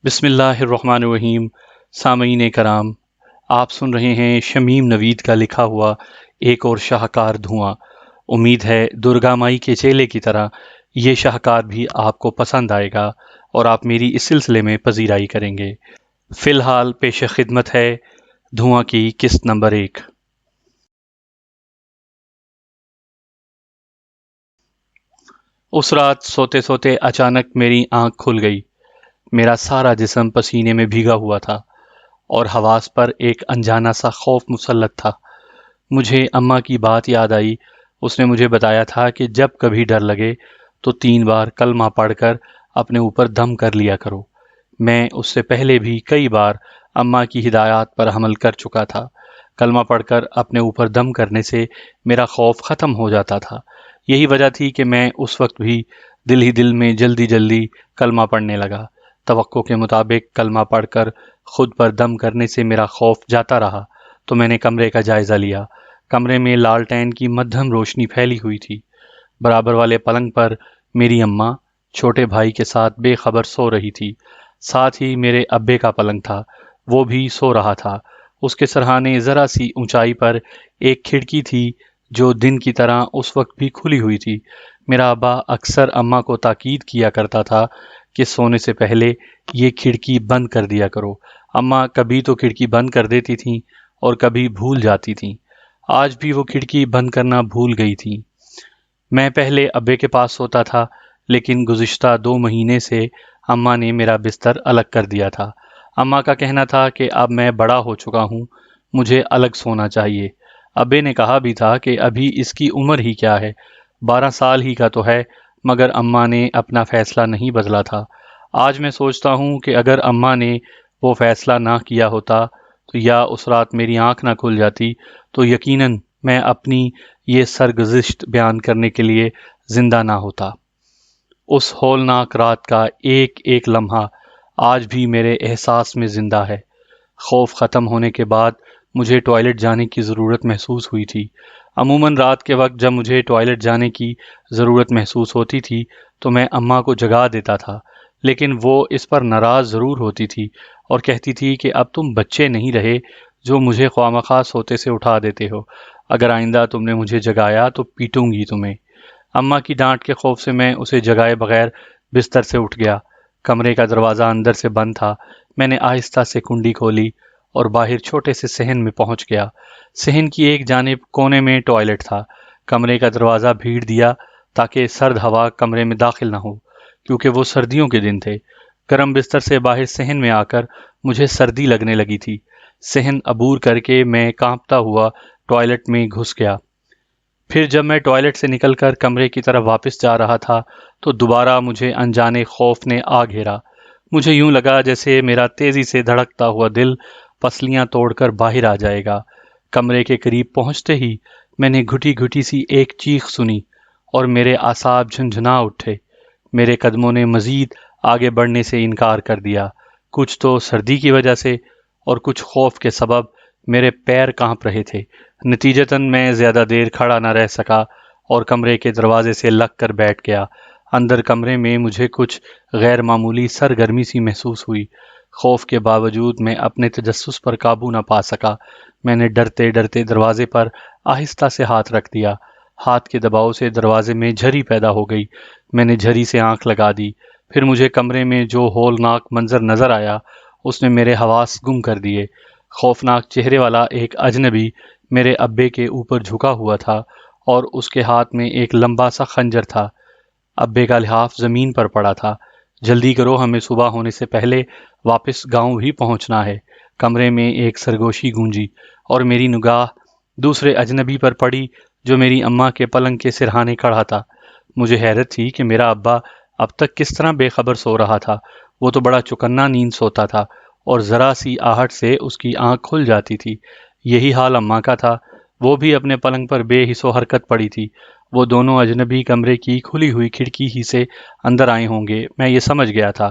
بسم اللہ الرحمن الرحیم۔ سامعین کرام، آپ سن رہے ہیں شمیم نوید کا لکھا ہوا ایک اور شاہکار دھواں۔ امید ہے درگا مائی کے چیلے کی طرح یہ شاہکار بھی آپ کو پسند آئے گا اور آپ میری اس سلسلے میں پذیرائی کریں گے۔ فی الحال پیش خدمت ہے دھواں کی قسط نمبر 1۔ اس رات سوتے سوتے اچانک میری آنکھ کھل گئی۔ میرا سارا جسم پسینے میں بھیگا ہوا تھا اور حواس پر ایک انجانا سا خوف مسلط تھا۔ مجھے اماں کی بات یاد آئی۔ اس نے مجھے بتایا تھا کہ جب کبھی ڈر لگے تو 3 بار کلمہ پڑھ کر اپنے اوپر دم کر لیا کرو۔ میں اس سے پہلے بھی کئی بار اماں کی ہدایات پر عمل کر چکا تھا۔ کلمہ پڑھ کر اپنے اوپر دم کرنے سے میرا خوف ختم ہو جاتا تھا۔ یہی وجہ تھی کہ میں اس وقت بھی دل ہی دل میں جلدی جلدی کلمہ پڑھنے لگا۔ توقع کے مطابق کلمہ پڑھ کر خود پر دم کرنے سے میرا خوف جاتا رہا تو میں نے کمرے کا جائزہ لیا۔ کمرے میں لالٹین کی مدھم روشنی پھیلی ہوئی تھی۔ برابر والے پلنگ پر میری اماں چھوٹے بھائی کے ساتھ بے خبر سو رہی تھی۔ ساتھ ہی میرے ابے کا پلنگ تھا، وہ بھی سو رہا تھا۔ اس کے سرہانے ذرا سی اونچائی پر ایک کھڑکی تھی جو دن کی طرح اس وقت بھی کھلی ہوئی تھی۔ میرا ابا اکثر اماں کو تاکید کیا کرتا تھا کہ سونے سے پہلے یہ کھڑکی بند کر دیا کرو۔ اماں کبھی تو کھڑکی بند کر دیتی تھیں اور کبھی بھول جاتی تھیں۔ آج بھی وہ کھڑکی بند کرنا بھول گئی تھیں۔ میں پہلے ابے کے پاس سوتا تھا، لیکن گزشتہ 2 مہینے سے اماں نے میرا بستر الگ کر دیا تھا۔ اماں کا کہنا تھا کہ اب میں بڑا ہو چکا ہوں، مجھے الگ سونا چاہیے۔ ابے نے کہا بھی تھا کہ ابھی اس کی عمر ہی کیا ہے، 12 سال ہی کا تو ہے، مگر اماں نے اپنا فیصلہ نہیں بدلا تھا۔ آج میں سوچتا ہوں کہ اگر اماں نے وہ فیصلہ نہ کیا ہوتا تو یا اس رات میری آنکھ نہ کھل جاتی تو یقیناً میں اپنی یہ سرگزشت بیان کرنے کے لیے زندہ نہ ہوتا۔ اس ہولناک رات کا ایک ایک لمحہ آج بھی میرے احساس میں زندہ ہے۔ خوف ختم ہونے کے بعد مجھے ٹوائلٹ جانے کی ضرورت محسوس ہوئی تھی۔ عموماً رات کے وقت جب مجھے ٹوائلٹ جانے کی ضرورت محسوس ہوتی تھی تو میں اماں کو جگا دیتا تھا، لیکن وہ اس پر ناراض ضرور ہوتی تھی اور کہتی تھی کہ اب تم بچے نہیں رہے جو مجھے خواہ سوتے سے اٹھا دیتے ہو، اگر آئندہ تم نے مجھے جگایا تو پیٹوں گی تمہیں۔ اماں کی ڈانٹ کے خوف سے میں اسے جگائے بغیر بستر سے اٹھ گیا۔ کمرے کا دروازہ اندر سے بند تھا۔ میں نے آہستہ سے کنڈی کھولی اور باہر چھوٹے سے صحن میں پہنچ گیا۔ صحن کی ایک جانب کونے میں ٹوائلٹ تھا۔ کمرے کا دروازہ بھیڑ دیا تاکہ سرد ہوا کمرے میں داخل نہ ہو، کیونکہ وہ سردیوں کے دن تھے۔ گرم بستر سے باہر صحن میں آ کر مجھے سردی لگنے لگی تھی۔ صحن عبور کر کے میں کانپتا ہوا ٹوائلٹ میں گھس گیا۔ پھر جب میں ٹوائلٹ سے نکل کر کمرے کی طرف واپس جا رہا تھا تو دوبارہ مجھے انجانے خوف نے آ گھیرا۔ مجھے یوں لگا جیسے میرا تیزی سے دھڑکتا ہوا دل پسلیاں توڑ کر باہر آ جائے گا۔ کمرے کے قریب پہنچتے ہی میں نے گھٹی گھٹی سی ایک چیخ سنی اور میرے اعصاب جھنجھنا اٹھے۔ میرے قدموں نے مزید آگے بڑھنے سے انکار کر دیا، کچھ تو سردی کی وجہ سے اور کچھ خوف کے سبب میرے پیر کانپ رہے تھے۔ نتیجتاً میں زیادہ دیر کھڑا نہ رہ سکا اور کمرے کے دروازے سے لگ کر بیٹھ گیا۔ اندر کمرے میں مجھے کچھ غیر معمولی سرگرمی سی محسوس ہوئی۔ خوف کے باوجود میں اپنے تجسس پر قابو نہ پا سکا۔ میں نے ڈرتے ڈرتے دروازے پر آہستہ سے ہاتھ رکھ دیا۔ ہاتھ کے دباؤ سے دروازے میں جھری پیدا ہو گئی۔ میں نے جھری سے آنکھ لگا دی۔ پھر مجھے کمرے میں جو ہولناک منظر نظر آیا اس نے میرے حواس گم کر دیے۔ خوفناک چہرے والا ایک اجنبی میرے ابے کے اوپر جھکا ہوا تھا اور اس کے ہاتھ میں ایک لمبا سا خنجر تھا۔ ابے کا لحاف زمین پر پڑا تھا۔ جلدی کرو، ہمیں صبح ہونے سے پہلے واپس گاؤں بھی پہنچنا ہے۔ کمرے میں ایک سرگوشی گونجی اور میری نگاہ دوسرے اجنبی پر پڑی جو میری اماں کے پلنگ کے سرہانے کھڑا تھا۔ مجھے حیرت تھی کہ میرا ابا اب تک کس طرح بے خبر سو رہا تھا۔ وہ تو بڑا چکنا نیند سوتا تھا اور ذرا سی آہٹ سے اس کی آنکھ کھل جاتی تھی۔ یہی حال اماں کا تھا، وہ بھی اپنے پلنگ پر بے حس و حرکت پڑی تھی۔ وہ دونوں اجنبی کمرے کی کھلی ہوئی کھڑکی ہی سے اندر آئے ہوں گے، میں یہ سمجھ گیا تھا۔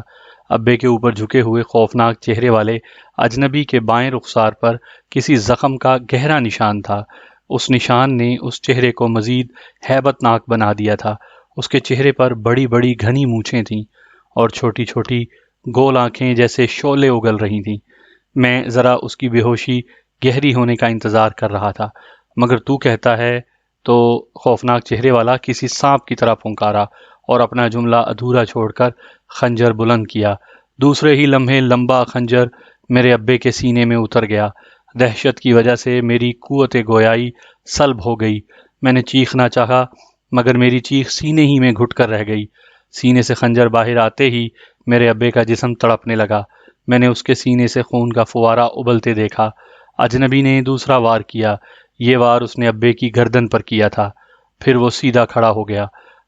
ابے کے اوپر جھکے ہوئے خوفناک چہرے والے اجنبی کے بائیں رخسار پر کسی زخم کا گہرا نشان تھا۔ اس نشان نے اس چہرے کو مزید ہیبت ناک بنا دیا تھا۔ اس کے چہرے پر بڑی بڑی گھنی مونچھیں تھیں اور چھوٹی چھوٹی گول آنکھیں جیسے شعلے اگل رہی تھیں۔ میں ذرا اس کی بے ہوشی گہری ہونے کا انتظار کر رہا تھا، مگر تو کہتا ہے تو خوفناک چہرے والا کسی سانپ کی طرح پھنکارا اور اپنا جملہ ادھورا چھوڑ کر خنجر بلند کیا۔ دوسرے ہی لمحے لمبا خنجر میرے ابے کے سینے میں اتر گیا۔ دہشت کی وجہ سے میری قوت گویائی سلب ہو گئی۔ میں نے چیخنا چاہا مگر میری چیخ سینے ہی میں گھٹ کر رہ گئی۔ سینے سے خنجر باہر آتے ہی میرے ابے کا جسم تڑپنے لگا۔ میں نے اس کے سینے سے خون کا فوارہ ابلتے دیکھا۔ اجنبی نے دوسرا وار کیا۔ یہ وار اس نے ابے کی گردن پر کیا تھا۔ پھر وہ سیدھا کھڑا ہو گیا۔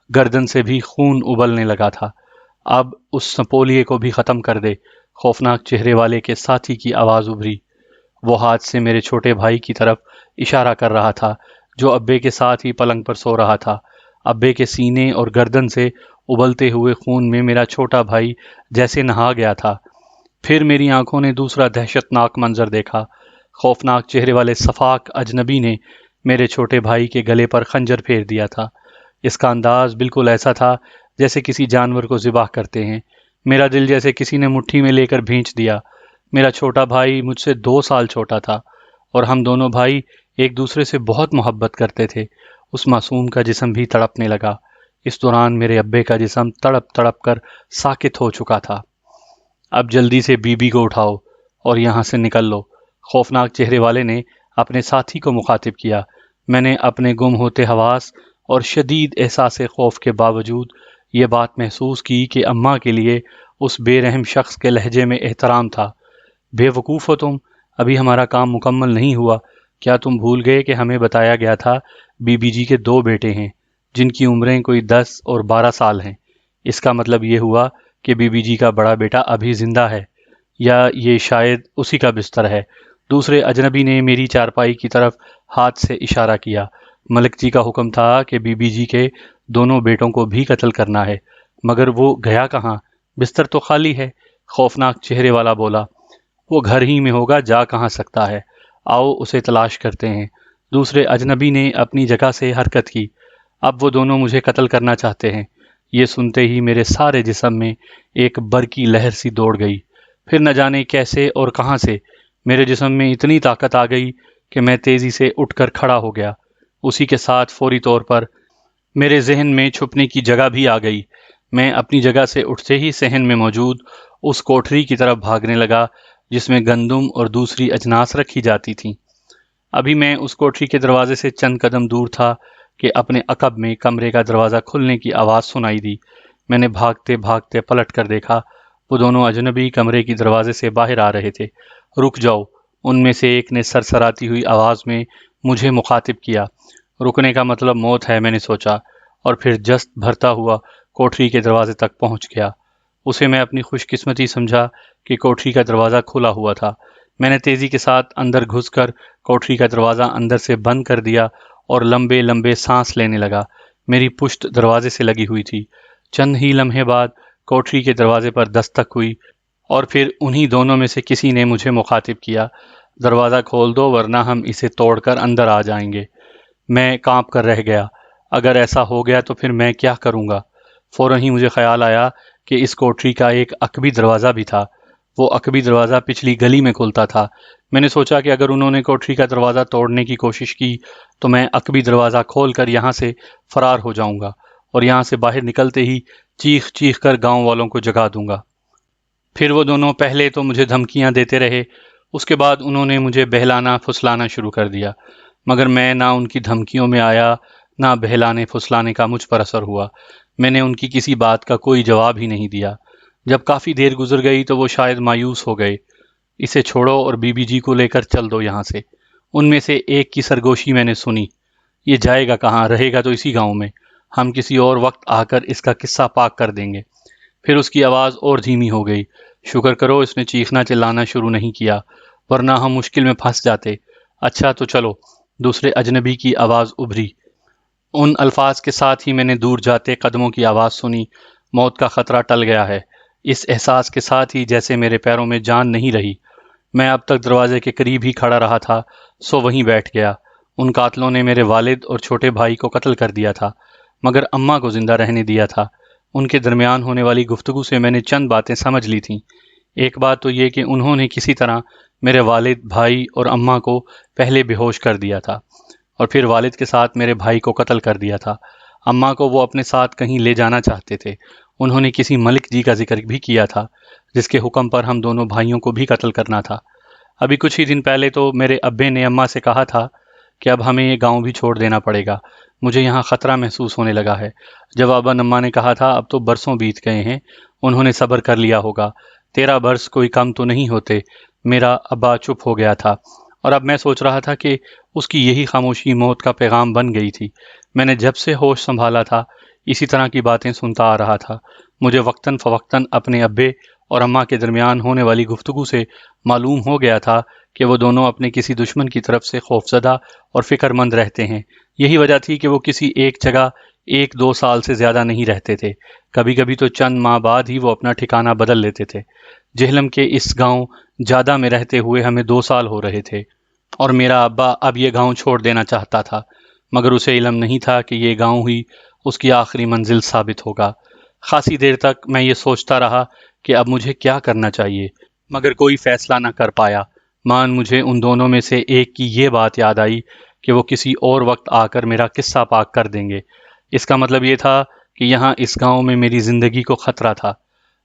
گردن سے بھی خون ابلنے لگا تھا۔ اب اس سپولیے کو بھی ختم کر دے، خوفناک چہرے والے کے ساتھی کی آواز ابھری۔ وہ ہاتھ سے میرے چھوٹے بھائی کی طرف اشارہ کر رہا تھا جو ابے کے ساتھ ہی پلنگ پر سو رہا تھا۔ ابے کے سینے اور گردن سے ابلتے ہوئے خون میں میرا چھوٹا بھائی جیسے نہا گیا تھا۔ پھر میری آنکھوں نے دوسرا دہشتناک منظر دیکھا۔ خوفناک چہرے والے صفاک اجنبی نے میرے چھوٹے بھائی کے گلے پر خنجر پھیر دیا تھا۔ اس کا انداز بالکل ایسا تھا جیسے کسی جانور کو ذبح کرتے ہیں۔ میرا دل جیسے کسی نے مٹھی میں لے کر بھینچ دیا۔ میرا چھوٹا بھائی مجھ سے 2 سال چھوٹا تھا اور ہم دونوں بھائی ایک دوسرے سے بہت محبت کرتے تھے۔ اس معصوم کا جسم بھی تڑپنے لگا۔ اس دوران میرے ابے کا جسم تڑپ تڑپ کر ساکت ہو چکا تھا۔ اب جلدی سے بی بی کو اٹھاؤ اور یہاں سے نکل لو، خوفناک چہرے والے نے اپنے ساتھی کو مخاطب کیا۔ میں نے اپنے گم ہوتے حواس اور شدید احساس خوف کے باوجود یہ بات محسوس کی کہ اماں کے لیے اس بے رحم شخص کے لہجے میں احترام تھا۔ بے وقوف ہو تم، ابھی ہمارا کام مکمل نہیں ہوا۔ کیا تم بھول گئے کہ ہمیں بتایا گیا تھا بی بی جی کے 2 بیٹے ہیں جن کی عمریں کوئی 10 اور 12 سال ہیں؟ اس کا مطلب یہ ہوا کہ بی بی جی کا بڑا بیٹا ابھی زندہ ہے، یا یہ شاید اسی کا بستر ہے۔ دوسرے اجنبی نے میری چارپائی کی طرف ہاتھ سے اشارہ کیا۔ ملک جی کا حکم تھا کہ بی بی جی کے دونوں بیٹوں کو بھی قتل کرنا ہے، مگر وہ گیا کہاں؟ بستر تو خالی ہے۔ خوفناک چہرے والا بولا، وہ گھر ہی میں ہوگا، جا کہاں سکتا ہے، آؤ اسے تلاش کرتے ہیں۔ دوسرے اجنبی نے اپنی جگہ سے حرکت کی۔ اب وہ دونوں مجھے قتل کرنا چاہتے ہیں۔ یہ سنتے ہی میرے سارے جسم میں ایک برقی لہر سی دوڑ گئی۔ پھر نہ جانے کیسے اور کہاں سے میرے جسم میں اتنی طاقت آ گئی کہ میں تیزی سے اٹھ کر کھڑا ہو گیا۔ اسی کے ساتھ فوری طور پر میرے ذہن میں چھپنے کی جگہ بھی آ گئی۔ میں اپنی جگہ سے اٹھتے ہی صحن میں موجود اس کوٹھری کی طرف بھاگنے لگا جس میں گندم اور دوسری اجناس رکھی جاتی تھیں۔ ابھی میں اس کوٹھری کے دروازے سے چند قدم دور تھا کہ اپنے عقب میں کمرے کا دروازہ کھلنے کی آواز سنائی دی۔ میں نے بھاگتے بھاگتے پلٹ کر دیکھا، وہ دونوں اجنبی کمرے کی دروازے سے باہر آ رہے تھے۔ رک جاؤ، ان میں سے ایک نے سرسراتی ہوئی آواز میں مجھے مخاطب کیا۔ رکنے کا مطلب موت ہے، میں نے سوچا، اور پھر جست بھرتا ہوا کوٹھری کے دروازے تک پہنچ گیا۔ اسے میں اپنی خوش قسمتی سمجھا کہ کوٹھری کا دروازہ کھلا ہوا تھا۔ میں نے تیزی کے ساتھ اندر گھس کر کوٹھری کا دروازہ اندر سے بند کر دیا اور لمبے لمبے سانس لینے لگا۔ میری پشت دروازے سے لگی ہوئی تھی۔ چند ہی لمحے بعد کوٹھری کے دروازے پر دستک ہوئی اور پھر انہی دونوں میں سے کسی نے مجھے مخاطب کیا، دروازہ کھول دو ورنہ ہم اسے توڑ کر اندر آ جائیں گے۔ میں کانپ کر رہ گیا۔ اگر ایسا ہو گیا تو پھر میں کیا کروں گا؟ فوراً ہی مجھے خیال آیا کہ اس کوٹھری کا ایک عقبی دروازہ بھی تھا۔ وہ عقبی دروازہ پچھلی گلی میں کھلتا تھا۔ میں نے سوچا کہ اگر انہوں نے کوٹھری کا دروازہ توڑنے کی کوشش کی تو میں عقبی دروازہ کھول کر یہاں سے فرار ہو جاؤں گا اور یہاں سے باہر نکلتے ہی چیخ چیخ کر گاؤں والوں کو جگا دوں گا۔ پھر وہ دونوں پہلے تو مجھے دھمکیاں دیتے رہے، اس کے بعد انہوں نے مجھے بہلانا پھسلانا شروع کر دیا، مگر میں نہ ان کی دھمکیوں میں آیا نہ بہلانے پھسلانے کا مجھ پر اثر ہوا۔ میں نے ان کی کسی بات کا کوئی جواب ہی نہیں دیا۔ جب کافی دیر گزر گئی تو وہ شاید مایوس ہو گئے۔ اسے چھوڑو اور بی بی جی کو لے کر چل دو یہاں سے۔ ان میں سے ایک کی سرگوشی میں نے سنی، یہ جائے گا کہاں، رہے گا تو اسی گاؤں میں، ہم کسی اور وقت آ کر اس کا قصہ پاک کر دیں گے۔ پھر اس کی آواز اور دھیمی ہو گئی۔ شکر کرو اس نے چیخنا چلانا شروع نہیں کیا، ورنہ ہم مشکل میں پھنس جاتے۔ اچھا تو چلو، دوسرے اجنبی کی آواز ابھری۔ ان الفاظ کے ساتھ ہی میں نے دور جاتے قدموں کی آواز سنی۔ موت کا خطرہ ٹل گیا ہے، اس احساس کے ساتھ ہی جیسے میرے پیروں میں جان نہیں رہی۔ میں اب تک دروازے کے قریب ہی کھڑا رہا تھا، سو وہیں بیٹھ گیا۔ ان قاتلوں نے میرے والد اور چھوٹے بھائی کو قتل کر دیا تھا، مگر اماں کو زندہ رہنے دیا تھا۔ ان کے درمیان ہونے والی گفتگو سے میں نے چند باتیں سمجھ لی تھیں۔ ایک بات تو یہ کہ انہوں نے کسی طرح میرے والد، بھائی اور اماں کو پہلے بے ہوش کر دیا تھا، اور پھر والد کے ساتھ میرے بھائی کو قتل کر دیا تھا۔ اماں کو وہ اپنے ساتھ کہیں لے جانا چاہتے تھے۔ انہوں نے کسی ملک جی کا ذکر بھی کیا تھا، جس کے حکم پر ہم دونوں بھائیوں کو بھی قتل کرنا تھا۔ ابھی کچھ ہی دن پہلے تو میرے ابے نے اماں سے کہا تھا کہ اب ہمیں یہ گاؤں بھی چھوڑ دینا پڑے گا، مجھے یہاں خطرہ محسوس ہونے لگا ہے۔ جب ابا اماں نے کہا تھا اب تو برسوں بیت گئے ہیں، انہوں نے صبر کر لیا ہوگا، 13 برس کوئی کم تو نہیں ہوتے۔ میرا ابا چپ ہو گیا تھا، اور اب میں سوچ رہا تھا کہ اس کی یہی خاموشی موت کا پیغام بن گئی تھی۔ میں نے جب سے ہوش سنبھالا تھا اسی طرح کی باتیں سنتا آ رہا تھا۔ مجھے وقتاً فوقتاً اپنے ابے اور اماں کے درمیان ہونے والی گفتگو سے معلوم ہو گیا تھا کہ وہ دونوں اپنے کسی دشمن کی طرف سے خوفزدہ اور فکر مند رہتے ہیں۔ یہی وجہ تھی کہ وہ کسی ایک جگہ 1-2 سال سے زیادہ نہیں رہتے تھے۔ کبھی کبھی تو چند ماہ بعد ہی وہ اپنا ٹھکانہ بدل لیتے تھے۔ جہلم کے اس گاؤں جادہ میں رہتے ہوئے ہمیں 2 سال ہو رہے تھے، اور میرا ابا اب یہ گاؤں چھوڑ دینا چاہتا تھا، مگر اسے علم نہیں تھا کہ یہ گاؤں ہی اس کی آخری منزل ثابت ہوگا۔ خاصی دیر تک میں یہ سوچتا رہا کہ اب مجھے کیا کرنا چاہیے، مگر کوئی فیصلہ نہ کر پایا۔ مجھے ان دونوں میں سے ایک کی یہ بات یاد آئی کہ وہ کسی اور وقت آ کر میرا قصہ پاک کر دیں گے۔ اس کا مطلب یہ تھا کہ یہاں اس گاؤں میں میری زندگی کو خطرہ تھا۔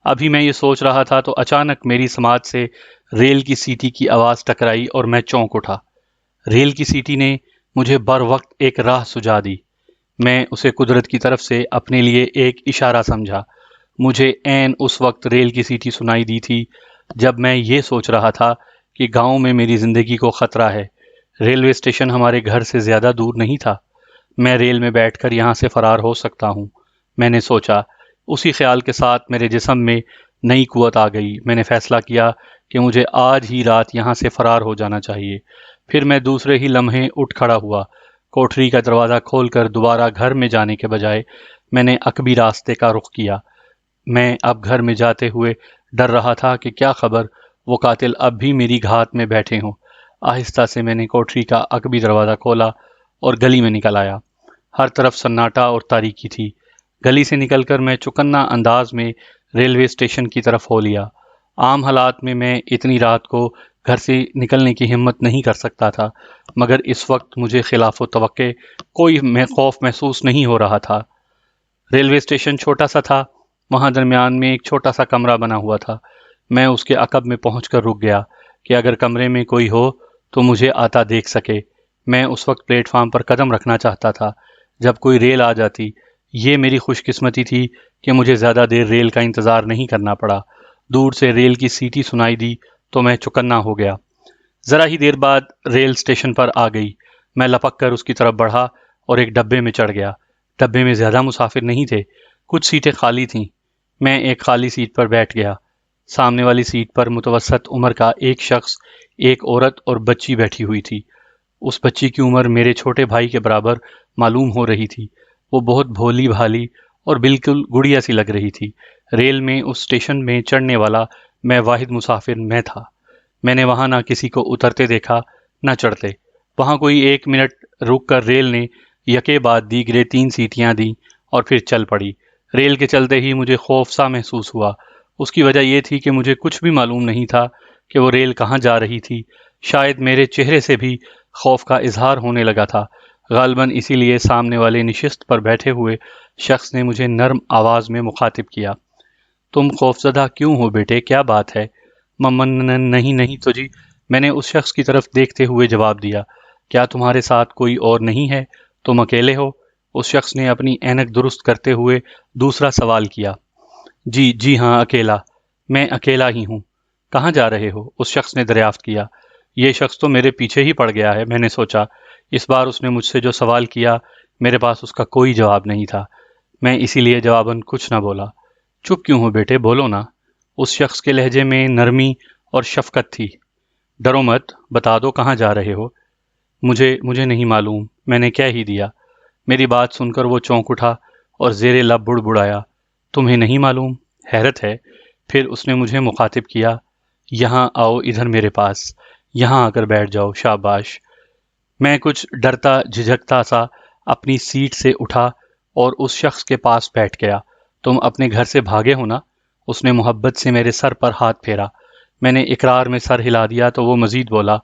ابھی میں یہ سوچ رہا تھا تو اچانک میری سماعت سے ریل کی سیٹی کی آواز ٹکرائی اور میں چونک اٹھا۔ ریل کی سیٹی نے مجھے بر وقت ایک راہ سجا دی۔ میں اسے قدرت کی طرف سے اپنے لیے ایک اشارہ سمجھا۔ مجھے عین اس وقت ریل کی سیٹی سنائی دی تھی جب میں یہ سوچ رہا تھا کہ گاؤں میں میری زندگی کو خطرہ ہے۔ ریلوے اسٹیشن ہمارے گھر سے زیادہ دور نہیں تھا، میں ریل میں بیٹھ کر یہاں سے فرار ہو سکتا ہوں، میں نے سوچا۔ اسی خیال کے ساتھ میرے جسم میں نئی قوت آ گئی۔ میں نے فیصلہ کیا کہ مجھے آج ہی رات یہاں سے فرار ہو جانا چاہیے۔ پھر میں دوسرے ہی لمحے اٹھ کھڑا ہوا۔ کوٹھری کا دروازہ کھول کر دوبارہ گھر میں جانے کے بجائے میں نے عقبی راستے کا رخ کیا۔ میں اب گھر میں جاتے ہوئے ڈر رہا تھا کہ کیا خبر وہ قاتل اب بھی میری گھات میں بیٹھے ہوں۔ آہستہ سے میں نے کوٹھری کا عقبی دروازہ کھولا اور گلی میں نکل آیا۔ ہر طرف سناٹا اور تاریکی تھی۔ گلی سے نکل کر میں چکنا انداز میں ریلوے اسٹیشن کی طرف ہو لیا۔ عام حالات میں اتنی رات کو گھر سے نکلنے کی ہمت نہیں کر سکتا تھا، مگر اس وقت مجھے خلاف و توقع کوئی خوف محسوس نہیں ہو رہا تھا۔ ریلوے اسٹیشن چھوٹا سا تھا، وہاں درمیان میں ایک چھوٹا سا کمرہ بنا ہوا تھا۔ میں اس کے عقب میں پہنچ کر رک گیا کہ اگر کمرے میں کوئی ہو تو مجھے آتا دیکھ سکے۔ میں اس وقت پلیٹ فارم پر قدم رکھنا چاہتا تھا جب کوئی ریل آ جاتی۔ یہ میری خوش قسمتی تھی کہ مجھے زیادہ دیر ریل کا انتظار نہیں کرنا پڑا۔ دور سے ریل کی سیٹی سنائی دی تو میں چکنا ہو گیا۔ ذرا ہی دیر بعد ریل اسٹیشن پر آ گئی۔ میں لپک کر اس کی طرف بڑھا اور ایک ڈبے میں چڑھ گیا۔ ڈبے میں زیادہ مسافر نہیں تھے، کچھ سیٹیں خالی تھیں۔ میں ایک خالی سیٹ پر بیٹھ گیا۔ سامنے والی سیٹ پر متوسط عمر کا ایک شخص، ایک عورت اور بچی بیٹھی ہوئی تھی۔ اس بچی کی عمر میرے چھوٹے بھائی کے برابر معلوم ہو رہی تھی۔ وہ بہت بھولی بھالی اور بالکل گڑیا سی لگ رہی تھی۔ ریل میں اس اسٹیشن میں چڑھنے والا میں واحد مسافر میں تھا۔ میں نے وہاں نہ کسی کو اترتے دیکھا نہ چڑھتے۔ وہاں کوئی 1 منٹ رک کر ریل نے یکے بعد دیگرے 3 سیٹیاں دیں اور پھر چل پڑی۔ ریل کے چلتے ہی مجھے خوف سا محسوس ہوا۔ اس کی وجہ یہ تھی کہ مجھے کچھ بھی معلوم نہیں تھا کہ وہ ریل کہاں جا رہی تھی۔ شاید میرے چہرے سے بھی خوف کا اظہار ہونے لگا تھا۔ غالباً اسی لیے سامنے والے نشست پر بیٹھے ہوئے شخص نے مجھے نرم آواز میں مخاطب کیا۔ تم خوفزدہ کیوں ہو بیٹے، کیا بات ہے؟ نہیں تو جی، میں نے اس شخص کی طرف دیکھتے ہوئے جواب دیا۔ کیا تمہارے ساتھ کوئی اور نہیں ہے؟ تم اکیلے ہو؟ اس شخص نے اپنی اینک درست کرتے ہوئے دوسرا سوال کیا۔ جی ہاں، اکیلا، میں اکیلا ہی ہوں۔ کہاں جا رہے ہو؟ اس شخص نے دریافت کیا۔ یہ شخص تو میرے پیچھے ہی پڑ گیا ہے، میں نے سوچا۔ اس بار اس نے مجھ سے جو سوال کیا میرے پاس اس کا کوئی جواب نہیں تھا۔ میں اسی لیے جواباً کچھ نہ بولا۔ چپ کیوں ہو بیٹے، بولو نا۔ اس شخص کے لہجے میں نرمی اور شفقت تھی۔ ڈرو مت، بتا دو کہاں جا رہے ہو۔ مجھے نہیں معلوم، میں نے کہہ ہی دیا۔ میری بات سن کر وہ چونک اٹھا اور زیر لب بڑبڑایا۔ تمہیں نہیں معلوم؟ حیرت ہے۔ پھر اس نے مجھے مخاطب کیا۔ یہاں آؤ، ادھر میرے پاس، یہاں آ کر بیٹھ جاؤ، شاباش۔ میں کچھ ڈرتا جھجکتا سا اپنی سیٹ سے اٹھا اور اس شخص کے پاس بیٹھ گیا۔ تم اپنے گھر سے بھاگے ہو نا؟ اس نے محبت سے میرے سر پر ہاتھ پھیرا۔ میں نے اقرار میں سر ہلا دیا تو وہ مزید بولا،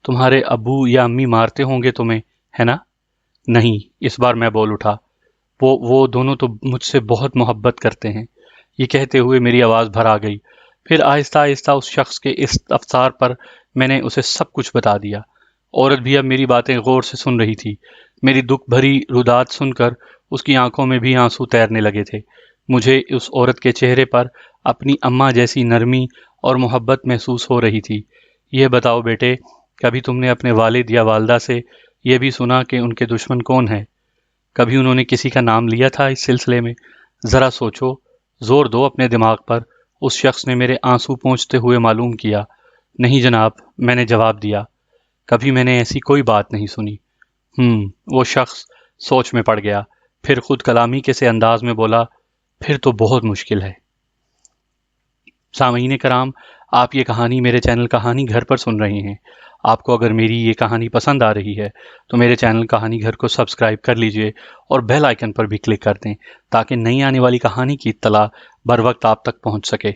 تمہارے ابو یا امی مارتے ہوں گے تمہیں، ہے نا؟ نہیں، اس بار میں بول اٹھا، وہ دونوں تو مجھ سے بہت محبت کرتے ہیں۔ یہ کہتے ہوئے میری آواز بھر آ گئی۔ پھر آہستہ آہستہ اس شخص کے اس افسار پر میں نے اسے سب کچھ بتا دیا۔ عورت بھی اب میری باتیں غور سے سن رہی تھی۔ میری دکھ بھری رودات سن کر اس کی آنکھوں میں بھی آنسو تیرنے لگے تھے۔ مجھے اس عورت کے چہرے پر اپنی اماں جیسی نرمی اور محبت محسوس ہو رہی تھی۔ یہ بتاؤ بیٹے، کبھی تم نے اپنے والد یا والدہ سے یہ بھی سنا کہ ان کے دشمن کون ہے؟ کبھی انہوں نے کسی کا نام لیا تھا اس سلسلے میں؟ ذرا سوچو، زور دو اپنے دماغ پر۔ اس شخص نے میرے آنسو پونچھتے ہوئے معلوم کیا۔ نہیں جناب، میں نے جواب دیا، کبھی میں نے ایسی کوئی بات نہیں سنی۔ وہ شخص سوچ میں پڑ گیا، پھر خود کلامی کے سے انداز میں بولا، پھر تو بہت مشکل ہے۔ سامعین کرام، آپ یہ کہانی میرے چینل کہانی گھر پر سن رہے ہیں۔ آپ کو اگر میری یہ کہانی پسند آ رہی ہے تو میرے چینل کہانی گھر کو سبسکرائب کر لیجئے اور بیل آئیکن پر بھی کلک کر دیں تاکہ نئی آنے والی کہانی کی اطلاع بر وقت آپ تک پہنچ سکے۔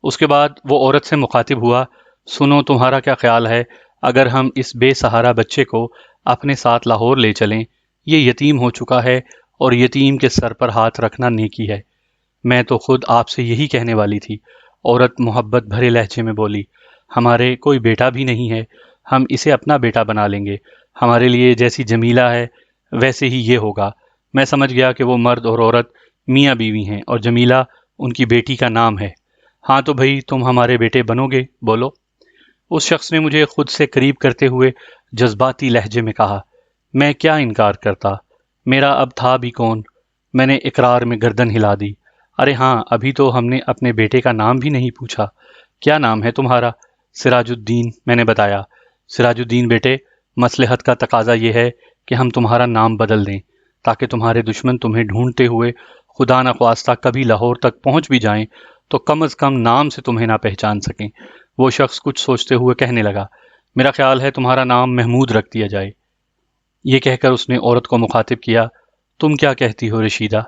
اس کے بعد وہ عورت سے مخاطب ہوا، سنو، تمہارا کیا خیال ہے اگر ہم اس بے سہارا بچے کو اپنے ساتھ لاہور لے چلیں؟ یہ یتیم ہو چکا ہے اور یتیم کے سر پر ہاتھ رکھنا نیکی ہے۔ میں تو خود آپ سے یہی کہنے والی تھی، عورت محبت بھرے لہجے میں بولی۔ ہمارے کوئی بیٹا بھی نہیں ہے، ہم اسے اپنا بیٹا بنا لیں گے۔ ہمارے لیے جیسی جمیلہ ہے ویسے ہی یہ ہوگا۔ میں سمجھ گیا کہ وہ مرد اور عورت میاں بیوی ہیں اور جمیلہ ان کی بیٹی کا نام ہے۔ ہاں تو بھئی تم ہمارے بیٹے بنو گے، بولو۔ اس شخص نے مجھے خود سے قریب کرتے ہوئے جذباتی لہجے میں کہا۔ میں کیا انکار کرتا، میرا اب تھا بھی کون؟ میں نے اقرار میں گردن ہلا دی۔ ارے ہاں، ابھی تو ہم نے اپنے بیٹے کا نام بھی نہیں پوچھا۔ کیا نام ہے تمہارا؟ سراج الدین، میں نے بتایا۔ سراج الدین بیٹے، مصلحت کا تقاضا یہ ہے کہ ہم تمہارا نام بدل دیں تاکہ تمہارے دشمن تمہیں ڈھونڈتے ہوئے خدا نخواستہ کبھی لاہور تک پہنچ بھی جائیں تو کم از کم نام سے تمہیں نہ پہچان سکیں۔ وہ شخص کچھ سوچتے ہوئے کہنے لگا، میرا خیال ہے تمہارا نام محمود رکھ دیا جائے۔ یہ کہہ کر اس نے عورت کو مخاطب کیا، تم کیا کہتی ہو رشیدہ؟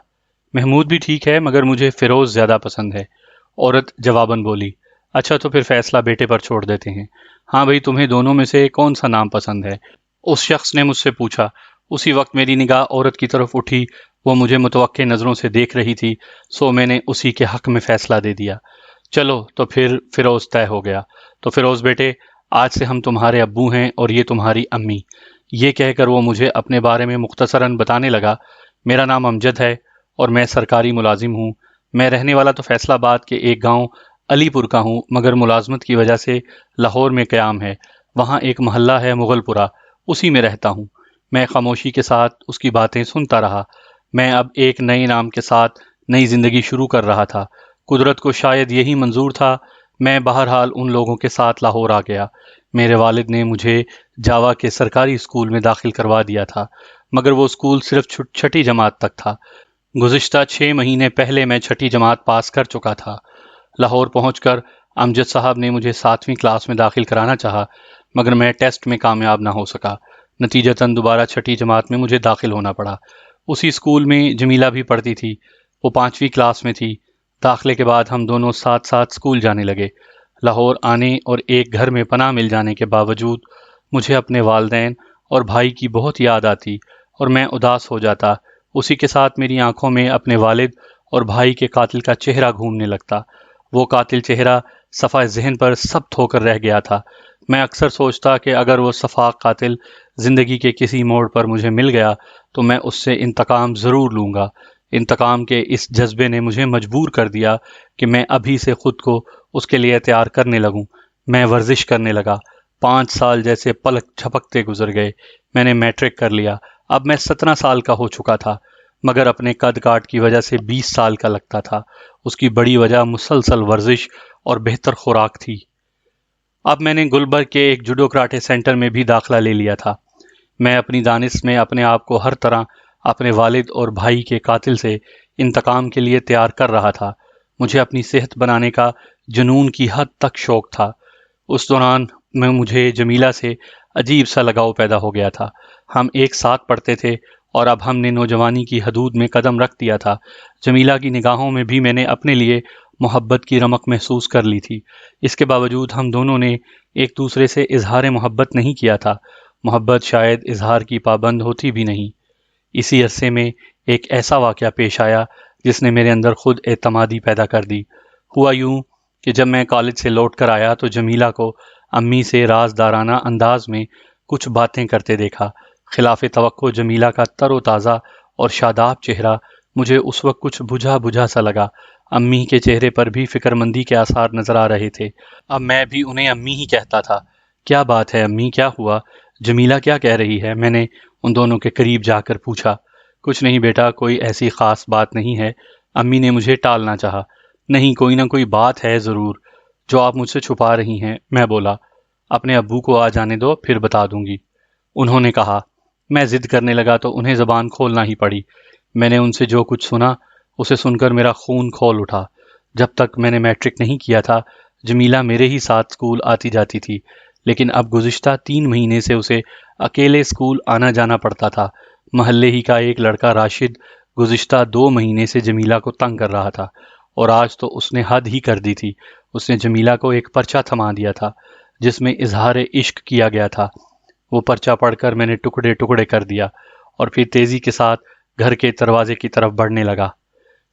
محمود بھی ٹھیک ہے مگر مجھے فیروز زیادہ پسند ہے۔ عورت جواباً بولی، اچھا تو پھر فیصلہ بیٹے پر چھوڑ دیتے ہیں۔ ہاں بھئی، تمہیں دونوں میں سے کون سا نام پسند ہے؟ اس شخص نے مجھ سے پوچھا۔ اسی وقت میری نگاہ عورت کی طرف اٹھی، وہ مجھے متوقع نظروں سے دیکھ رہی تھی، سو میں نے اسی کے حق میں فیصلہ دے دیا۔ چلو تو پھر فیروز طے ہو گیا۔ تو فیروز بیٹے، آج سے ہم تمہارے ابو ہیں اور یہ تمہاری امی۔ یہ کہہ کر وہ مجھے اپنے بارے میں مختصراً بتانے لگا۔ میرا نام امجد ہے اور میں سرکاری ملازم ہوں۔ میں رہنے والا تو فیصل آباد کے ایک گاؤں علی پور کا ہوں، مگر ملازمت کی وجہ سے لاہور میں قیام ہے۔ وہاں ایک محلہ ہے مغل پورہ، اسی میں رہتا ہوں۔ میں خاموشی کے ساتھ اس کی باتیں سنتا رہا۔ میں اب ایک نئے نام کے ساتھ نئی زندگی شروع کر رہا تھا۔ قدرت کو شاید یہی منظور تھا۔ میں بہرحال ان لوگوں کے ساتھ لاہور آ گیا۔ میرے والد نے مجھے جاوا کے سرکاری اسکول میں داخل کروا دیا تھا، مگر وہ اسکول صرف چھٹی جماعت تک تھا۔ گزشتہ 6 مہینے پہلے میں چھٹی جماعت پاس کر چکا تھا۔ لاہور پہنچ کر امجد صاحب نے مجھے 7ویں کلاس میں داخل کرانا چاہا، مگر میں ٹیسٹ میں کامیاب نہ ہو سکا۔ نتیجتاً دوبارہ چھٹی جماعت میں مجھے داخل ہونا پڑا۔ اسی اسکول میں جمیلہ بھی پڑھتی تھی، وہ 5ویں کلاس میں تھی۔ داخلے کے بعد ہم دونوں ساتھ ساتھ اسکول جانے لگے۔ لاہور آنے اور ایک گھر میں پناہ مل جانے کے باوجود مجھے اپنے والدین اور بھائی کی بہت یاد آتی اور میں اداس ہو جاتا۔ اسی کے ساتھ میری آنکھوں میں اپنے والد اور بھائی کے قاتل کا چہرہ گھومنے لگتا۔ وہ قاتل چہرہ صفحہ ذہن پر ثبت ہو کر رہ گیا تھا۔ میں اکثر سوچتا کہ اگر وہ شفاق قاتل زندگی کے کسی موڑ پر مجھے مل گیا تو میں اس سے انتقام ضرور لوں گا۔ انتقام کے اس جذبے نے مجھے مجبور کر دیا کہ میں ابھی سے خود کو اس کے لیے تیار کرنے لگوں۔ میں ورزش کرنے لگا۔ 5 سال جیسے پلک جھپکتے گزر گئے۔ میں نے میٹرک کر لیا۔ اب میں 17 سال کا ہو چکا تھا، مگر اپنے قد کاٹ کی وجہ سے 20 سال کا لگتا تھا۔ اس کی بڑی وجہ مسلسل ورزش اور بہتر خوراک تھی۔ اب میں نے گلبرگ کے ایک جوڈو کراٹے سینٹر میں بھی داخلہ لے لیا تھا۔ میں اپنی دانش میں اپنے آپ کو ہر طرح اپنے والد اور بھائی کے قاتل سے انتقام کے لیے تیار کر رہا تھا۔ مجھے اپنی صحت بنانے کا جنون کی حد تک شوق تھا۔ اس دوران مجھے جمیلہ سے عجیب سا لگاؤ پیدا ہو گیا تھا۔ ہم ایک ساتھ پڑھتے تھے اور اب ہم نے نوجوانی کی حدود میں قدم رکھ دیا تھا۔ جمیلہ کی نگاہوں میں بھی میں نے اپنے لیے محبت کی رمق محسوس کر لی تھی۔ اس کے باوجود ہم دونوں نے ایک دوسرے سے اظہار محبت نہیں کیا تھا۔ محبت شاید اظہار کی پابند ہوتی بھی نہیں۔ اسی عرصے میں ایک ایسا واقعہ پیش آیا جس نے میرے اندر خود اعتمادی پیدا کر دی۔ ہوا یوں کہ جب میں کالج سے لوٹ کر آیا تو جمیلہ کو امی سے رازدارانہ انداز میں کچھ باتیں کرتے دیکھا۔ خلاف توقع جمیلہ کا تر و تازہ اور شاداب چہرہ مجھے اس وقت کچھ بجھا بجھا سا لگا۔ امی کے چہرے پر بھی فکر مندی کے آثار نظر آ رہے تھے۔ اب میں بھی انہیں امی ہی کہتا تھا۔ کیا بات ہے امی، کیا ہوا؟ جمیلہ کیا کہہ رہی ہے؟ میں نے ان دونوں کے قریب جا کر پوچھا۔ کچھ نہیں بیٹا، کوئی ایسی خاص بات نہیں ہے، امی نے مجھے ٹالنا چاہا۔ نہیں، کوئی نہ کوئی بات ہے ضرور جو آپ مجھ سے چھپا رہی ہیں، میں بولا۔ اپنے ابو کو آ جانے دو، پھر بتا دوں گی، انہوں نے کہا۔ میں ضد کرنے لگا تو انہیں زبان کھولنا ہی پڑی۔ میں نے ان سے جو کچھ سنا اسے سن کر میرا خون کھول اٹھا۔ جب تک میں نے میٹرک نہیں کیا تھا جمیلہ میرے ہی ساتھ اسکول آتی جاتی تھی، لیکن اب گزشتہ 3 مہینے سے اسے اکیلے اسکول آنا جانا پڑتا تھا۔ محلے ہی کا ایک لڑکا راشد گزشتہ 2 مہینے سے جمیلہ کو تنگ کر رہا تھا، اور آج تو اس نے حد ہی کر دی تھی۔ اس نے جمیلہ کو ایک پرچہ تھما دیا تھا جس میں اظہار عشق کیا گیا تھا۔ وہ پرچہ پڑھ کر میں نے ٹکڑے ٹکڑے کر دیا اور پھر تیزی کے ساتھ گھر کے دروازے کی طرف بڑھنے لگا۔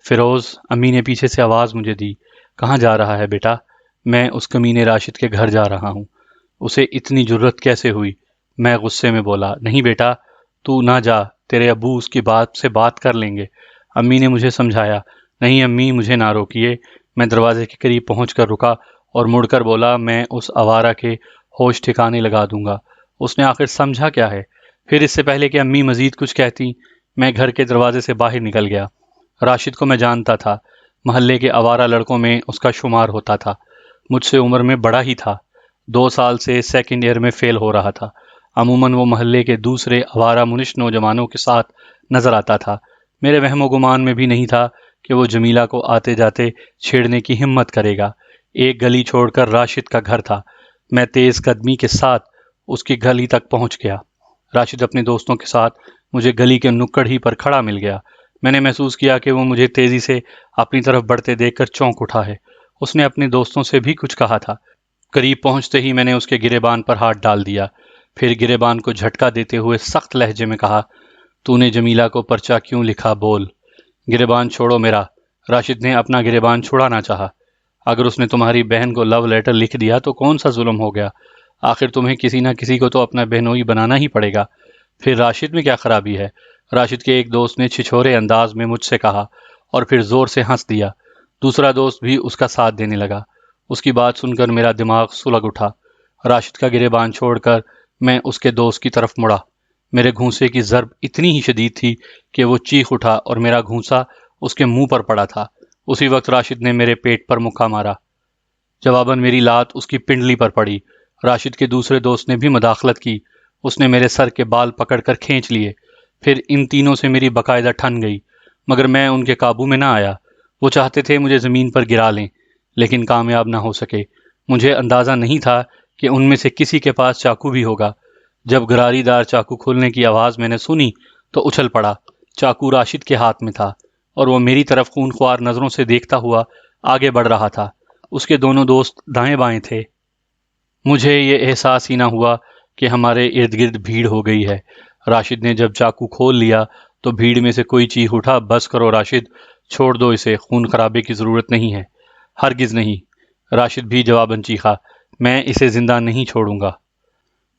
فیروز، امی نے پیچھے سے آواز مجھے دی۔ کہاں جا رہا ہے بیٹا؟ میں اس کمینے راشد کے گھر جا رہا ہوں۔ اسے اتنی جرت کیسے ہوئی؟ میں غصے میں بولا۔ نہیں بیٹا، تو نہ جا، تیرے ابو اس کی بات سے بات کر لیں گے، امی نے مجھے سمجھایا۔ نہیں امی، مجھے نہ روکیے۔ میں دروازے کے قریب پہنچ کر رکا اور مڑ کر بولا، میں اس آوارہ کے ہوش ٹھکانے لگا دوں گا۔ اس نے آخر سمجھا کیا ہے؟ پھر اس سے پہلے کہ امی مزید کچھ کہتی میں گھر کے دروازے سے باہر نکل گیا۔ راشد کو میں جانتا تھا، محلے کے آوارہ لڑکوں میں اس کا شمار ہوتا تھا۔ مجھ سے عمر میں بڑا ہی تھا، 2 سال سے 2nd ایئر میں فیل ہو رہا تھا۔ عموماً وہ محلے کے دوسرے آوارہ منش نوجوانوں کے ساتھ نظر آتا تھا۔ میرے وہم و گمان میں بھی نہیں تھا کہ وہ جمیلہ کو آتے جاتے چھیڑنے کی ہمت کرے گا۔ ایک گلی چھوڑ کر راشد کا گھر تھا۔ میں تیز قدمی کے ساتھ اس کی گلی تک پہنچ گیا۔ راشد اپنے دوستوں کے ساتھ مجھے گلی کے نکڑ ہی پر کھڑا مل گیا۔ میں نے محسوس کیا کہ وہ مجھے تیزی سے اپنی طرف بڑھتے دیکھ کر چونک اٹھا ہے۔ اس نے اپنے دوستوں سے بھی کچھ کہا تھا۔ قریب پہنچتے ہی میں نے اس کے گریبان پر ہاتھ ڈال دیا، پھر گریبان کو جھٹکا دیتے ہوئے سخت لہجے میں کہا، تو نے جمیلہ کو پرچہ کیوں لکھا؟ بول۔ گریبان چھوڑو میرا۔ راشد نے اپنا گریبان چھڑانا چاہا۔ اگر اس نے تمہاری بہن کو لو لیٹر لکھ دیا تو کون سا ظلم ہو گیا؟ آخر تمہیں کسی نہ کسی کو تو اپنا بہنوئی بنانا ہی پڑے گا۔ پھر راشد میں کیا خرابی ہے؟ راشد کے ایک دوست نے چھچھورے انداز میں مجھ سے کہا اور پھر زور سے ہنس دیا۔ دوسرا دوست بھی اس کا ساتھ دینے لگا۔ اس کی بات سن کر میرا دماغ سلگ اٹھا۔ راشد کا گریبان چھوڑ کر میں اس کے دوست کی طرف مڑا۔ میرے گھونسے کی ضرب اتنی ہی شدید تھی کہ وہ چیخ اٹھا اور میرا گھونسا اس کے منہ پر پڑا تھا۔ اسی وقت راشد نے میرے پیٹ پر مکہ مارا۔ جواباً میری لات اس کی پنڈلی پر پڑی۔ راشد کے دوسرے دوست نے بھی مداخلت کی۔ اس نے میرے سر کے بال پکڑ کر کھینچ لیے۔ پھر ان تینوں سے میری باقاعدہ ٹھن گئی، مگر میں ان کے قابو میں نہ آیا۔ وہ چاہتے تھے مجھے زمین پر گرا لیں، لیکن کامیاب نہ ہو سکے۔ مجھے اندازہ نہیں تھا کہ ان میں سے کسی کے پاس چاقو بھی ہوگا۔ جب گراری دار چاقو کھولنے کی آواز میں نے سنی تو اچھل پڑا۔ چاقو راشد کے ہاتھ میں تھا اور وہ میری طرف خون خوار نظروں سے دیکھتا ہوا آگے بڑھ رہا تھا۔ اس کے دونوں دوست دائیں بائیں تھے۔ مجھے یہ احساس ہی نہ ہوا کہ ہمارے ارد گرد بھیڑ ہو گئی ہے۔ راشد نے جب چاقو کھول لیا تو بھیڑ میں سے کوئی چیخ اٹھا، بس کرو راشد، چھوڑ دو اسے، خون خرابے کی ضرورت نہیں ہے۔ ہرگز نہیں، راشد بھی جواباً چیخا، میں اسے زندہ نہیں چھوڑوں گا۔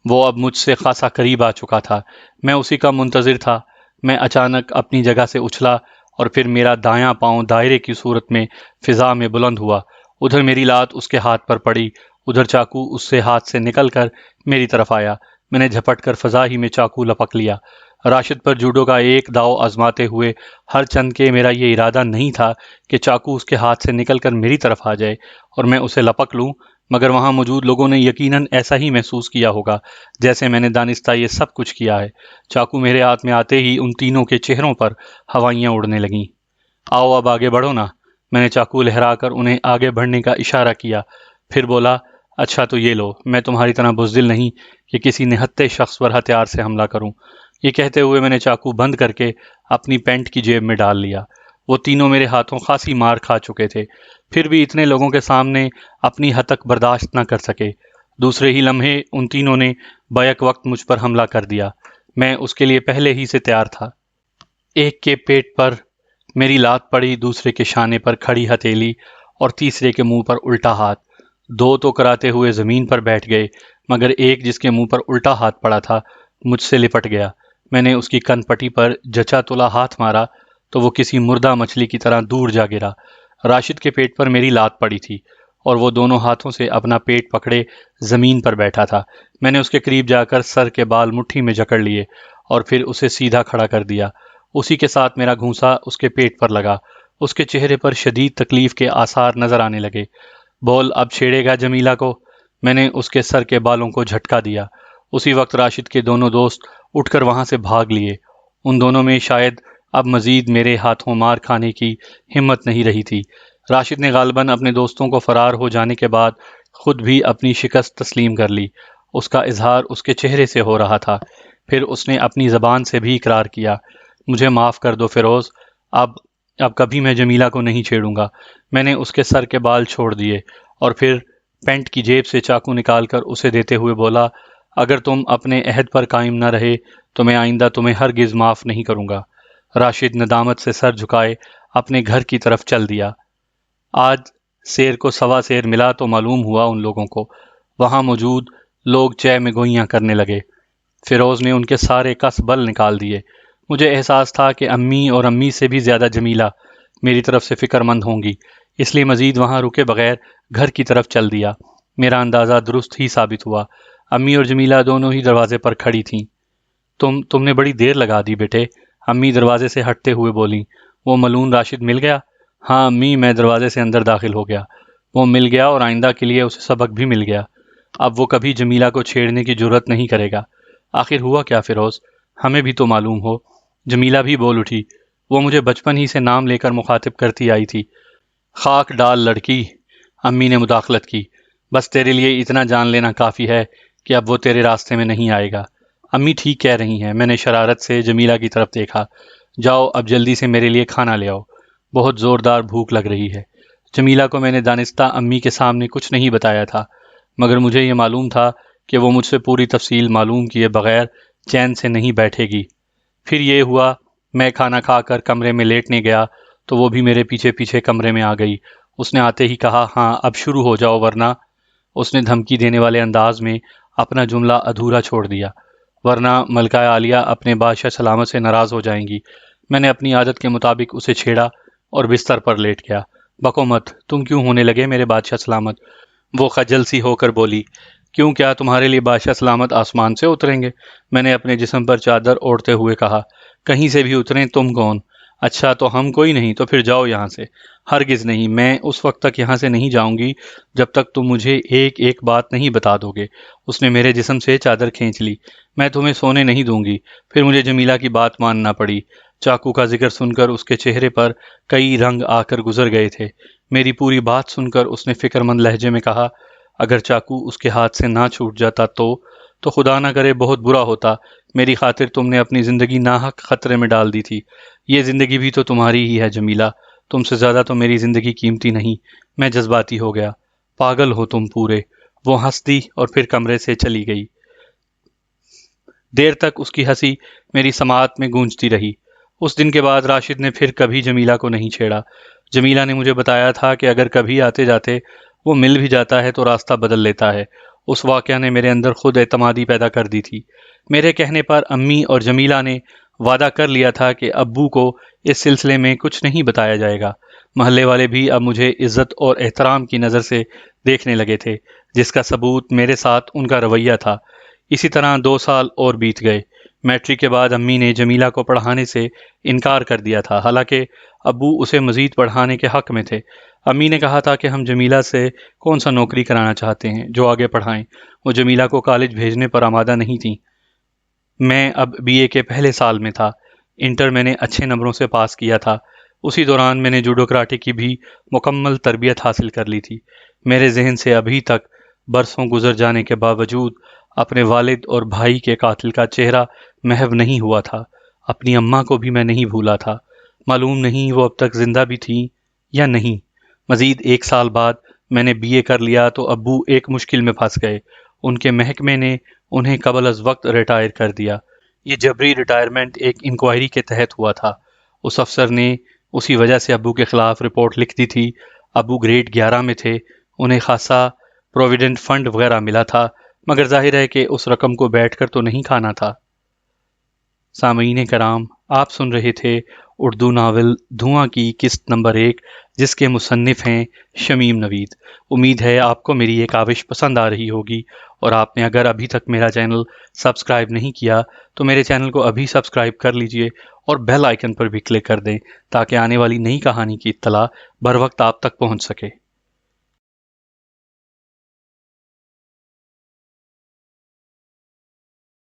وہ اب مجھ سے خاصا قریب آ چکا تھا۔ میں اسی کا منتظر تھا۔ میں اچانک اپنی جگہ سے اچھلا اور پھر میرا دایاں پاؤں دائرے کی صورت میں فضا میں بلند ہوا۔ ادھر میری لات اس کے ہاتھ پر پڑی، ادھر چاقو اس سے ہاتھ سے نکل کر میری طرف آیا۔ میں نے جھپٹ کر فضا ہی میں چاقو لپک لیا۔ راشد پر جوڈو کا ایک داؤ آزماتے ہوئے ہر چند کے میرا یہ ارادہ نہیں تھا کہ چاقو اس کے ہاتھ سے نکل کر میری طرف آ جائے اور میں اسے لپک لوں، مگر وہاں موجود لوگوں نے یقیناً ایسا ہی محسوس کیا ہوگا جیسے میں نے دانستہ یہ سب کچھ کیا ہے۔ چاقو میرے ہاتھ میں آتے ہی ان تینوں کے چہروں پر ہوائیاں اڑنے لگیں۔ آؤ اب آگے بڑھو نا۔ میں نے چاقو لہرا کر انہیں آگے بڑھنے کا اشارہ کیا، پھر بولا، اچھا تو یہ لو، میں تمہاری طرح بزدل نہیں کہ کسی نہتے شخص پر ہتھیار سے حملہ کروں۔ یہ کہتے ہوئے میں نے چاقو بند کر کے اپنی پینٹ کی جیب میں ڈال لیا۔ وہ تینوں میرے ہاتھوں خاصی مار کھا چکے تھے، پھر بھی اتنے لوگوں کے سامنے اپنی حد تک برداشت نہ کر سکے۔ دوسرے ہی لمحے ان تینوں نے بیک وقت مجھ پر حملہ کر دیا۔ میں اس کے لیے پہلے ہی سے تیار تھا۔ ایک کے پیٹ پر میری لات پڑی، دوسرے کے شانے پر کھڑی ہتھیلی اور تیسرے کے منہ پر الٹا ہاتھ۔ دو تو کراتے ہوئے زمین پر بیٹھ گئے، مگر ایک جس کے منہ پر الٹا ہاتھ پڑا تھا مجھ سے لپٹ گیا۔ میں نے اس کی کن پٹی پر جچا تلا ہاتھ مارا تو وہ کسی مردہ مچھلی کی طرح دور جا گرا۔ راشد کے پیٹ پر میری لات پڑی تھی اور وہ دونوں ہاتھوں سے اپنا پیٹ پکڑے زمین پر بیٹھا تھا۔ میں نے اس کے قریب جا کر سر کے بال مٹھی میں جکڑ لیے اور پھر اسے سیدھا کھڑا کر دیا۔ اسی کے ساتھ میرا گھونسا اس کے پیٹ پر لگا۔ اس کے چہرے پر شدید تکلیف کے آثار نظر آنے لگے۔ بول، اب چھیڑے گا جمیلہ کو؟ میں نے اس کے سر کے بالوں کو جھٹکا دیا۔ اسی وقت راشد کے دونوں دوست اٹھ کر وہاں سے بھاگ لیے۔ ان دونوں میں شاید اب مزید میرے ہاتھوں مار کھانے کی ہمت نہیں رہی تھی۔ راشد نے غالباً اپنے دوستوں کو فرار ہو جانے کے بعد خود بھی اپنی شکست تسلیم کر لی۔ اس کا اظہار اس کے چہرے سے ہو رہا تھا۔ پھر اس نے اپنی زبان سے بھی اقرار کیا، مجھے معاف کر دو فیروز، اب کبھی میں جمیلہ کو نہیں چھیڑوں گا۔ میں نے اس کے سر کے بال چھوڑ دیے اور پھر پینٹ کی جیب سے چاقو نکال کر اسے دیتے ہوئے بولا، اگر تم اپنے عہد پر قائم نہ رہے تو میں آئندہ تمہیں ہرگز معاف نہیں کروں گا۔ راشد ندامت سے سر جھکائے اپنے گھر کی طرف چل دیا۔ آج سیر کو سوا سیر ملا تو معلوم ہوا ان لوگوں کو۔ وہاں موجود لوگ چے میں گوئیاں کرنے لگے۔ فیروز نے ان کے سارے کس بل نکال دیے۔ مجھے احساس تھا کہ امی اور امی سے بھی زیادہ جمیلہ میری طرف سے فکر مند ہوں گی، اس لیے مزید وہاں رکے بغیر گھر کی طرف چل دیا۔ میرا اندازہ درست ہی ثابت ہوا۔ امی اور جمیلہ دونوں ہی دروازے پر کھڑی تھیں۔ تم نے بڑی دیر لگا دی بیٹے، امی دروازے سے ہٹتے ہوئے بولیں۔ وہ ملعون راشد مل گیا؟ ہاں امی، میں دروازے سے اندر داخل ہو گیا۔ وہ مل گیا اور آئندہ کے لیے اسے سبق بھی مل گیا۔ اب وہ کبھی جمیلہ کو چھیڑنے کی جرأت نہیں کرے گا۔ آخر ہوا کیا فیروز؟ ہمیں بھی تو معلوم ہو۔ جمیلہ بھی بول اٹھی۔ وہ مجھے بچپن ہی سے نام لے کر مخاطب کرتی آئی تھی۔ خاک ڈال لڑکی، امی نے مداخلت کی، بس تیرے لیے اتنا جان لینا کافی ہے کہ اب وہ تیرے راستے میں نہیں آئے گا۔ امی ٹھیک کہہ رہی ہیں، میں نے شرارت سے جمیلہ کی طرف دیکھا۔ جاؤ اب جلدی سے میرے لیے کھانا لے آؤ، بہت زوردار بھوک لگ رہی ہے۔ جمیلہ کو میں نے دانستہ امی کے سامنے کچھ نہیں بتایا تھا، مگر مجھے یہ معلوم تھا کہ وہ مجھ سے پوری تفصیل معلوم کیے بغیر چین سے نہیں بیٹھے گی۔ پھر یہ ہوا، میں کھانا کھا کر کمرے میں لیٹنے گیا تو وہ بھی میرے پیچھے پیچھے کمرے میں آ گئی۔ اس نے آتے ہی کہا، ہاں اب شروع ہو جاؤ ورنہ، اس نے دھمکی دینے والے انداز میں اپنا جملہ ادھورا چھوڑ دیا، ورنہ ملکہ عالیہ اپنے بادشاہ سلامت سے ناراض ہو جائیں گی۔ میں نے اپنی عادت کے مطابق اسے چھیڑا اور بستر پر لیٹ گیا۔ بکو مت، تم کیوں ہونے لگے میرے بادشاہ سلامت؟ وہ خجل سی ہو کر بولی۔ کیوں، کیا تمہارے لیے بادشاہ سلامت آسمان سے اتریں گے؟ میں نے اپنے جسم پر چادر اوڑھتے ہوئے کہا۔ کہیں سے بھی اتریں، تم کون؟ اچھا تو ہم کوئی نہیں تو پھر جاؤ یہاں سے۔ ہرگز نہیں، میں اس وقت تک یہاں سے نہیں جاؤں گی جب تک تم مجھے ایک ایک بات نہیں بتا دو گے۔ اس نے میرے جسم سے چادر کھینچ لی۔ میں تمہیں سونے نہیں دوں گی۔ پھر مجھے جمیلہ کی بات ماننا پڑی۔ چاقو کا ذکر سن کر اس کے چہرے پر کئی رنگ آ کر گزر گئے تھے۔ میری پوری بات سن کر اس نے فکر مند لہجے میں کہا، اگر چاقو اس کے ہاتھ سے نہ چھوٹ جاتا تو خدا نہ کرے بہت برا ہوتا۔ میری خاطر تم نے اپنی زندگی ناحق خطرے میں ڈال دی تھی۔ یہ زندگی بھی تو تمہاری ہی ہے جمیلہ، تم سے زیادہ تو میری زندگی قیمتی نہیں۔ میں جذباتی ہو گیا۔ پاگل ہو تم پورے۔ وہ ہنس دی اور پھر کمرے سے چلی گئی۔ دیر تک اس کی ہنسی میری سماعت میں گونجتی رہی۔ اس دن کے بعد راشد نے پھر کبھی جمیلہ کو نہیں چھیڑا۔ جمیلہ نے مجھے بتایا تھا کہ اگر کبھی آتے جاتے وہ مل بھی جاتا ہے تو راستہ بدل لیتا ہے۔ اس واقعہ نے میرے اندر خود اعتمادی پیدا کر دی تھی۔ میرے کہنے پر امی اور جمیلہ نے وعدہ کر لیا تھا کہ ابو کو اس سلسلے میں کچھ نہیں بتایا جائے گا۔ محلے والے بھی اب مجھے عزت اور احترام کی نظر سے دیکھنے لگے تھے، جس کا ثبوت میرے ساتھ ان کا رویہ تھا۔ اسی طرح 2 سال اور بیت گئے۔ میٹرک کے بعد امی نے جمیلہ کو پڑھانے سے انکار کر دیا تھا، حالانکہ ابو اسے مزید پڑھانے کے حق میں تھے۔ امی نے کہا تھا کہ ہم جمیلہ سے کون سا نوکری کرانا چاہتے ہیں جو آگے پڑھائیں۔ وہ جمیلہ کو کالج بھیجنے پر آمادہ نہیں تھیں۔ میں اب بی اے کے پہلے سال میں تھا۔ انٹر میں نے اچھے نمبروں سے پاس کیا تھا۔ اسی دوران میں نے جوڈو کراٹے کی بھی مکمل تربیت حاصل کر لی تھی۔ میرے ذہن سے ابھی تک برسوں گزر جانے کے باوجود اپنے والد اور بھائی کے قاتل کا چہرہ محو نہیں ہوا تھا، اپنی اماں کو بھی میں نہیں بھولا تھا، معلوم نہیں وہ اب تک زندہ بھی تھیں یا نہیں۔ مزید 1 سال بعد میں نے BA کر لیا تو ابو ایک مشکل میں پھنس گئے، ان کے محکمے نے انہیں قبل از وقت ریٹائر کر دیا۔ یہ جبری ریٹائرمنٹ ایک انکوائری کے تحت ہوا تھا۔ اس افسر نے اسی وجہ سے ابو کے خلاف رپورٹ لکھ دی تھی۔ ابو گریڈ 11 میں تھے، انہیں خاصا پروویڈنٹ فنڈ وغیرہ ملا تھا، مگر ظاہر ہے کہ اس رقم کو بیٹھ کر تو نہیں کھانا تھا۔ سامعین کرام، آپ سن رہے تھے اردو ناول دھواں کی قسط نمبر 1، جس کے مصنف ہیں شمیم نوید۔ امید ہے آپ کو میری یہ کاوش پسند آ رہی ہوگی، اور آپ نے اگر ابھی تک میرا چینل سبسکرائب نہیں کیا تو میرے چینل کو ابھی سبسکرائب کر لیجئے اور بیل آئیکن پر بھی کلک کر دیں تاکہ آنے والی نئی کہانی کی اطلاع بر وقت آپ تک پہنچ سکے۔